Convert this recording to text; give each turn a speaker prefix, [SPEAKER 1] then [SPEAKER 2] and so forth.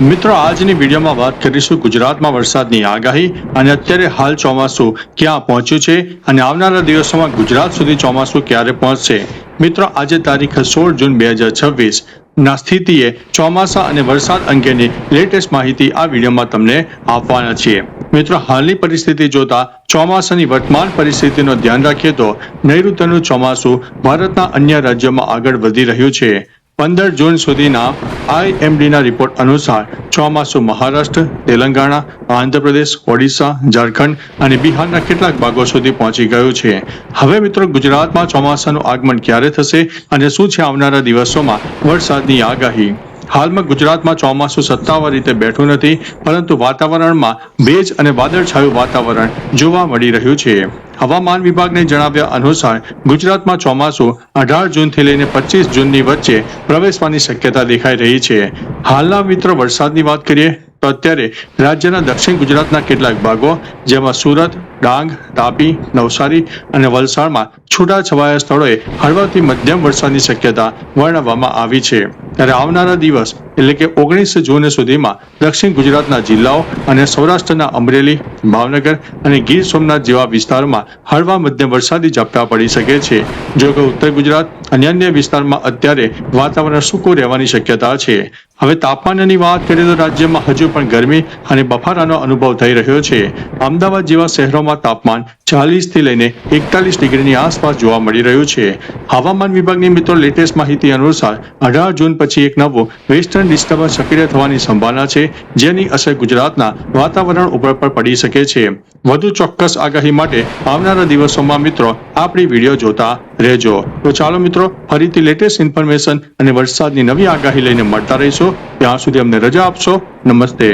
[SPEAKER 1] મિત્રો આજની વિડીયોમાં વાત કરીશું ગુજરાતમાં વરસાદની આગાહી અને અત્યારે હાલ ચોમાસું ક્યાં પહોંચ્યું છે અને આવનારા દિવસોમાં ગુજરાત સુધી ચોમાસું ક્યારે પહોંચશે। મિત્રો આજે તારીખ 16 જૂન 2026 ના સ્થિતિએ ચોમાસા અને વરસાદ અંગેની લેટેસ્ટ માહિતી આ વિડીયોમાં તમને આપવાના છીએ। મિત્રો હાલની પરિસ્થિતિ જોતા ચોમાસાની વર્તમાન પરિસ્થિતિનો ધ્યાન રાખીએ તો નૈઋત્યનું ચોમાસું ભારતના અન્ય રાજ્યોમાં આગળ વધી રહ્યું છે। 15 જૂન સુધીના IMDના રિપોર્ટ અનુસાર ચોમાસું મહારાષ્ટ્ર, તેલંગાણા, આંધ્રપ્રદેશ, ઓડિશા, ઝારખંડ અને બિહારના કેટલાક ભાગો સુધી પહોંચી ગયું છે। હવે મિત્રો ગુજરાતમાં ચોમાસાનું આગમન ક્યારે થશે અને શું છે આવનારા દિવસોમાં વરસાદની આગાહી। હાલમાં ગુજરાતમાં ચોમાસું સત્તાવાર રીતે બેઠું નથી, પરંતુ વાતાવરણમાં ભેજ અને વાદળછાયું વાતાવરણ જોવા મળી રહ્યું છે। હવામાન વિભાગને જણાવ્યા અનુસાર ગુજરાતમાં ચોમાસું 18 જૂનથી લઈને 25 જૂનની વચ્ચે પ્રવેશવાની શક્યતા દેખાઈ રહી છે। હાલના મિત્રો વરસાદની વાત કરીએ તો અત્યારે રાજ્યના દક્ષિણ ગુજરાતના કેટલાક ભાગો જેમાં સુરત, ડાંગ, તાપી, નવસારી અને વલસાડમાં છૂટાછવાયા સ્થળોએ હળવાથી મધ્યમ વરસાદની શક્યતા વર્ણવવામાં આવી છે। ત્યારે આવનારા દિવસ એટલે કે 19 જૂન સુધીમાં દક્ષિણ ગુજરાતના જિલ્લાઓ અને સૌરાષ્ટ્રના અમરેલી, ભાવનગર અને ગીર સોમનાથ જેવા વિસ્તારોમાં હળવા મધ્યમ વરસાદી ઝાપટા પડી શકે છે। જો કે ઉત્તર ગુજરાત અને અન્ય વિસ્તારમાં અત્યારે વાતાવરણ સૂકું રહેવાની શક્યતા છે। હવે તાપમાનની વાત કરીએ તો રાજ્યમાં હજુ પણ ગરમી અને બફારાનો અનુભવ થઈ રહ્યો છે। અમદાવાદ જેવા શહેરોમાં તાપમાન 40 થી લઈને 41 ડિગ્રીની આસપાસ જોવા મળી રહ્યું છે। હવામાન વિભાગની મિત્રો લેટેસ્ટ માહિતી અનુસાર 18 જૂન પછી એક નવું વેસ્ટર્ન ડિસ્ટર્બન્સ સક્રિય થવાની સંભાવના છે, જેની અસર ગુજરાતના વાતાવરણ ઉપર પણ પડી શકે છે। વધુ ચોક્કસ આગાહી માટે આવનારા દિવસોમાં મિત્રો આપણી વિડીયો જોતા રહેજો। તો ચાલો મિત્રો ફરીથી લેટેસ્ટ ઇન્ફોર્મેશન અને વરસાદની નવી આગાહી લઈને મળતા રહીશું। ત્યાં સુધી અમને રજા આપશો। નમસ્તે।